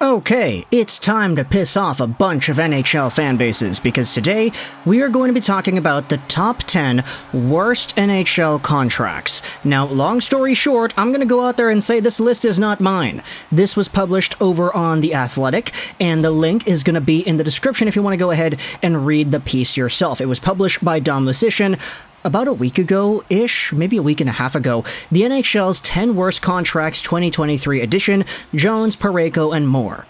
Okay, it's time to piss off a bunch of NHL fanbases because today we are going to be talking about the top 10 worst NHL contracts. Now, long story short, I'm going to go out there and say this list is not mine. This was published over on The Athletic, and the link is going to be in the description if you want to go ahead and read the piece yourself. It was published by Dom Lucian about a week ago-ish, maybe a week and a half ago, the NHL's 10 Worst Contracts 2023 edition, Jones, Parayko, and more.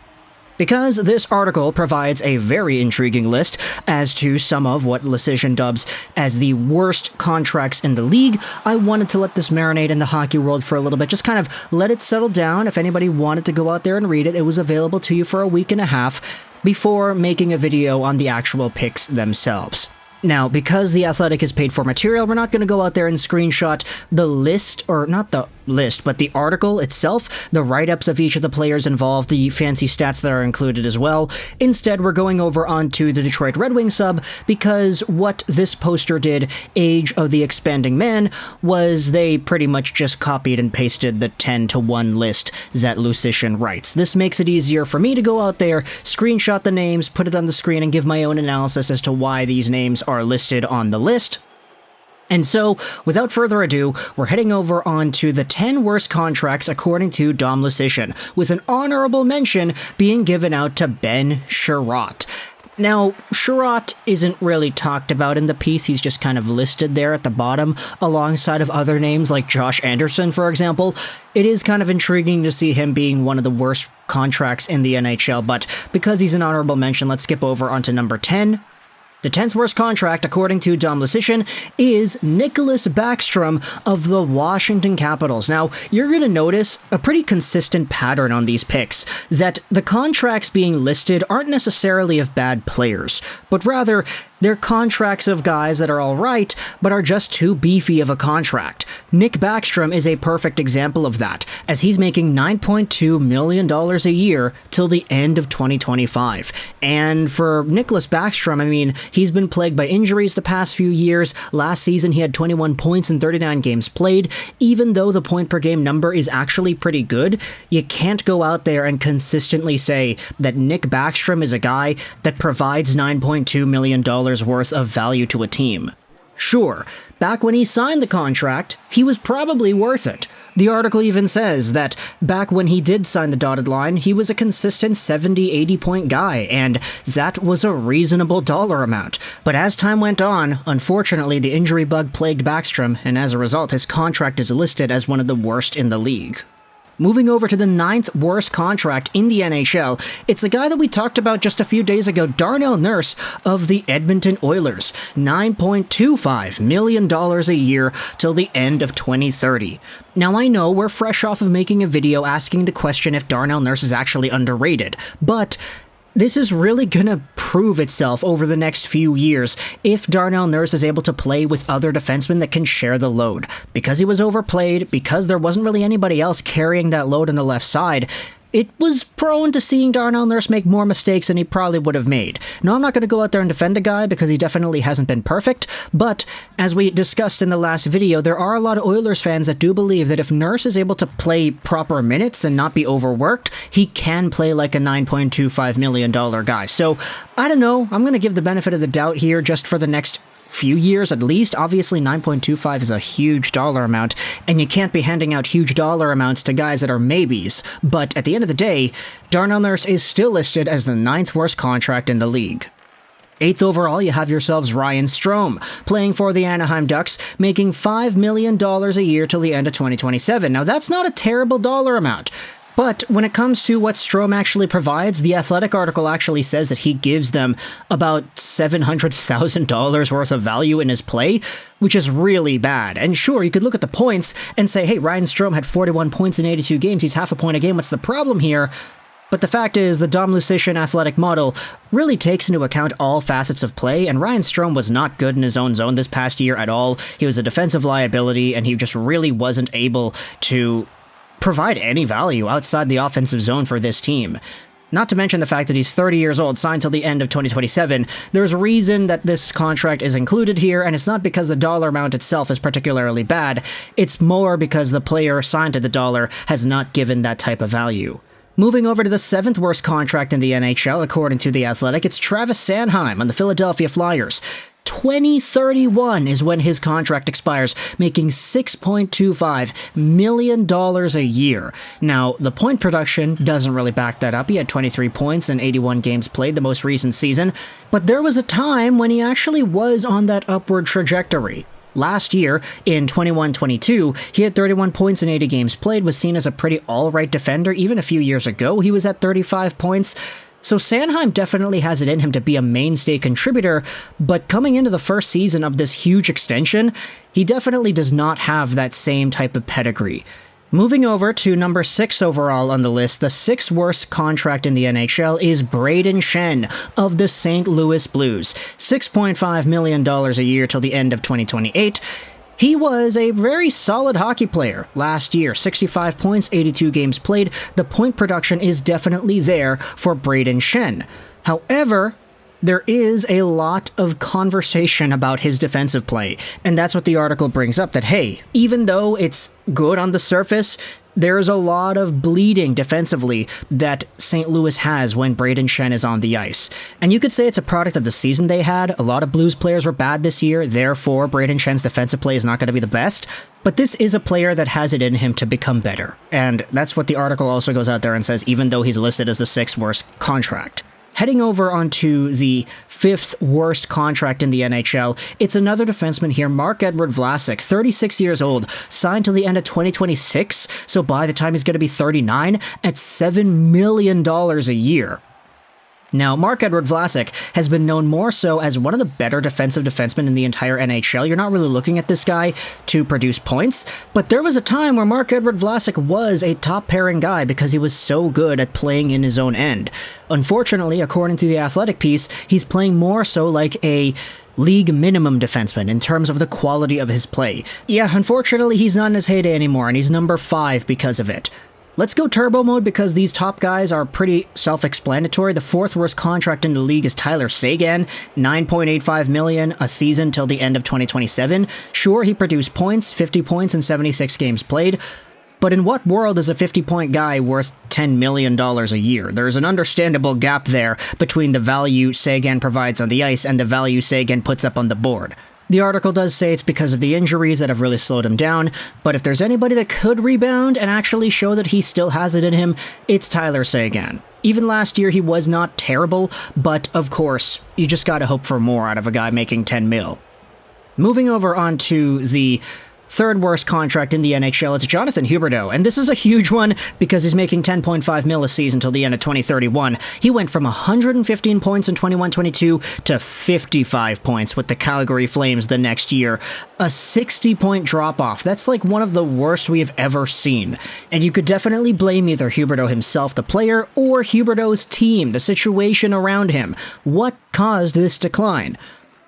Because this article provides a very intriguing list as to some of what Lucian dubs as the worst contracts in the league, I wanted to let this marinate in the hockey world for a little bit, just kind of let it settle down. If anybody wanted to go out there and read it, it was available to you for a week and a half before making a video on the actual picks themselves. Now, because The Athletic is paid for material, we're not going to go out there and screenshot the list, or not the list, but the article itself, the write-ups of each of the players involved, the fancy stats that are included as well. Instead, we're going over onto the Detroit Red Wings sub, because what this poster did, Age of the Expanding Man, was they pretty much just copied and pasted the 10-to-1 list that Lucian writes. This makes it easier for me to go out there, screenshot the names, put it on the screen, and give my own analysis as to why these names are listed on the list. And so, without further ado, we're heading over onto the 10 worst contracts according to Dom Lucian, with an honorable mention being given out to Ben Chiarot. Now, Chiarot isn't really talked about in the piece, he's just kind of listed there at the bottom, alongside of other names like Josh Anderson, for example. It is kind of intriguing to see him being one of the worst contracts in the NHL, but because he's an honorable mention, let's skip over onto number 10. The 10th worst contract, according to Dom Lucian, is Nicklas Backstrom of the Washington Capitals. Now, you're going to notice a pretty consistent pattern on these picks, that the contracts being listed aren't necessarily of bad players, but rather they're contracts of guys that are alright, but are just too beefy of a contract. Nick Backstrom is a perfect example of that, as he's making $9.2 million a year till the end of 2025. And for Nicklas Backstrom, I mean, he's been plagued by injuries the past few years. Last season, he had 21 points in 39 games played. Even though the point per game number is actually pretty good, you can't go out there and consistently say that Nick Backstrom is a guy that provides $9.2 million worth of value to a team. Sure, back when he signed the contract, he was probably worth it. The article even says that back when he did sign the dotted line, he was a consistent 70-80 point guy, and that was a reasonable dollar amount. But as time went on, unfortunately the injury bug plagued Backstrom, and as a result his contract is listed as one of the worst in the league. Moving over to the 9th worst contract in the NHL, it's a guy that we talked about just a few days ago, Darnell Nurse of the Edmonton Oilers, $9.25 million a year till the end of 2030. Now I know we're fresh off of making a video asking the question if Darnell Nurse is actually underrated, but this is really gonna prove itself over the next few years if Darnell Nurse is able to play with other defensemen that can share the load. Because he was overplayed, because there wasn't really anybody else carrying that load on the left side, it was prone to seeing Darnell Nurse make more mistakes than he probably would have made. Now, I'm not going to go out there and defend a guy because he definitely hasn't been perfect, but as we discussed in the last video, there are a lot of Oilers fans that do believe that if Nurse is able to play proper minutes and not be overworked, he can play like a $9.25 million guy. So, I don't know, I'm going to give the benefit of the doubt here just for the next few years at least. Obviously 9.25 is a huge dollar amount, and you can't be handing out huge dollar amounts to guys that are maybes, but at the end of the day, Darnell Nurse is still listed as the 9th worst contract in the league. 8th overall, you have yourselves Ryan Strome, playing for the Anaheim Ducks, making $5 million a year till the end of 2027. Now that's not a terrible dollar amount. But when it comes to what Strome actually provides, the Athletic article actually says that he gives them about $700,000 worth of value in his play, which is really bad. And sure, you could look at the points and say, hey, Ryan Strome had 41 points in 82 games, he's half a point a game, what's the problem here? But the fact is, the Dom Lucian Athletic model really takes into account all facets of play, and Ryan Strome was not good in his own zone this past year at all. He was a defensive liability, and he just really wasn't able to provide any value outside the offensive zone for this team. Not to mention the fact that he's 30 years old, signed till the end of 2027. There's a reason that this contract is included here, and it's not because the dollar amount itself is particularly bad. It's more because the player signed to the dollar has not given that type of value. Moving over to the 7th worst contract in the NHL, according to The Athletic, it's Travis Sanheim on the Philadelphia Flyers. 2031 is when his contract expires, making $6.25 million a year. Now, the point production doesn't really back that up. He had 23 points in 81 games played the most recent season, but there was a time when he actually was on that upward trajectory. Last year, in 21-22, he had 31 points in 80 games played, was seen as a pretty alright defender. Even a few years ago, he was at 35 points. So Sanheim definitely has it in him to be a mainstay contributor, but coming into the first season of this huge extension, he definitely does not have that same type of pedigree. Moving over to number 6 overall on the list, the 6th worst contract in the NHL is Brayden Schenn of the St. Louis Blues. $6.5 million a year till the end of 2028. He was a very solid hockey player last year, 65 points, 82 games played. The point production is definitely there for Brayden Schenn. However, there is a lot of conversation about his defensive play, and that's what the article brings up, that hey, even though it's good on the surface, there's a lot of bleeding defensively that St. Louis has when Brayden Schenn is on the ice. And you could say it's a product of the season they had. A lot of Blues players were bad this year, therefore Brayden Schenn's defensive play is not going to be the best. But this is a player that has it in him to become better. And that's what the article also goes out there and says, even though he's listed as the 6th worst contract. Heading over onto the 5th worst contract in the NHL, it's another defenseman here, Marc-Edouard Vlasic, 36 years old, signed till the end of 2026, so by the time he's going to be 39, at $7 million a year. Now, Marc-Edouard Vlasic has been known more so as one of the better defensive defensemen in the entire NHL. You're not really looking at this guy to produce points, but there was a time where Marc-Edouard Vlasic was a top-pairing guy because he was so good at playing in his own end. Unfortunately, according to the Athletic piece, he's playing more so like a league minimum defenseman in terms of the quality of his play. Yeah, unfortunately, he's not in his heyday anymore, and he's number 5 because of it. Let's go turbo mode because these top guys are pretty self-explanatory. The 4th worst contract in the league is Tyler Seguin, $9.85 million a season till the end of 2027. Sure, he produced points, 50 points in 76 games played, but in what world is a 50-point guy worth $10 million a year? There's an understandable gap there between the value Seguin provides on the ice and the value Seguin puts up on the board. The article does say it's because of the injuries that have really slowed him down, but if there's anybody that could rebound and actually show that he still has it in him, it's Tyler Seguin. Even last year, he was not terrible, but of course, you just gotta hope for more out of a guy making 10 mil. Moving over onto the 3rd worst contract in the NHL, it's Jonathan Huberdeau, and this is a huge one because he's making $10.5 million a season till the end of 2031. He went from 115 points in 21-22 to 55 points with the Calgary Flames the next year. A 60-point drop-off. That's like one of the worst we have ever seen. And you could definitely blame either Huberdeau himself, the player, or Huberdeau's team, the situation around him. What caused this decline?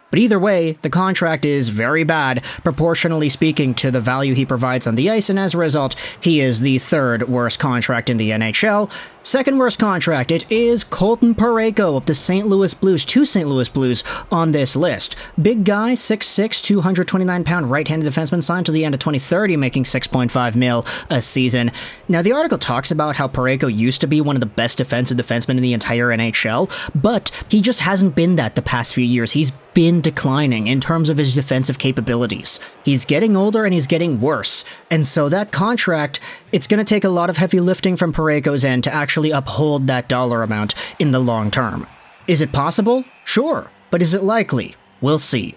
But either way, the contract is very bad, proportionally speaking to the value he provides on the ice, and as a result, he is the 3rd worst contract in the NHL. 2nd worst contract, it is Colton Parayko of the St. Louis Blues, 2 St. Louis Blues on this list. Big guy, 6'6", 229-pound right-handed defenseman signed to the end of 2030, making $6.5 million a season. Now, the article talks about how Parayko used to be one of the best defensive defensemen in the entire NHL, but he just hasn't been that the past few years. He's been declining in terms of his defensive capabilities. He's getting older and he's getting worse. And so that contract, it's going to take a lot of heavy lifting from Parayko's end to actually uphold that dollar amount in the long term. Is it possible? Sure. But is it likely? We'll see.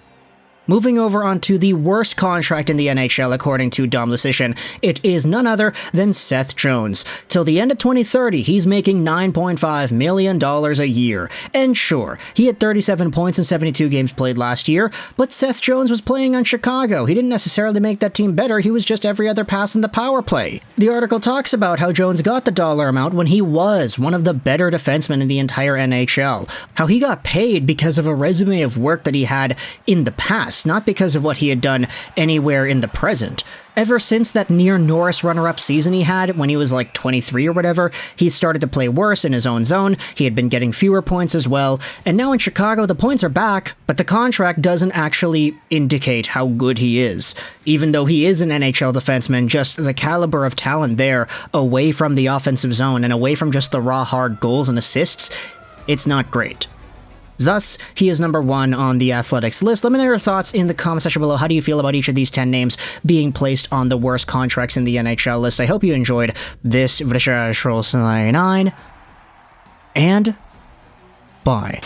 Moving over onto the worst contract in the NHL according to Dom Lucian, it is none other than Seth Jones. Till the end of 2030, he's making $9.5 million a year. And sure, he had 37 points in 72 games played last year, but Seth Jones was playing on Chicago. He didn't necessarily make that team better, he was just every other pass in the power play. The article talks about how Jones got the dollar amount when he was one of the better defensemen in the entire NHL. How he got paid because of a resume of work that he had in the past. this, not because of what he had done anywhere in the present. Ever since that near Norris runner-up season he had when he was like 23 or whatever, he started to play worse in his own zone, he had been getting fewer points as well, and now in Chicago the points are back, but the contract doesn't actually indicate how good he is. Even though he is an NHL defenseman, just the caliber of talent there, away from the offensive zone and away from just the raw hard goals and assists, it's not great. Thus, he is number 1 on the Athletics list. Let me know your thoughts in the comment section below. How do you feel about each of these 10 names being placed on the worst contracts in the NHL list? I hope you enjoyed this video, and bye.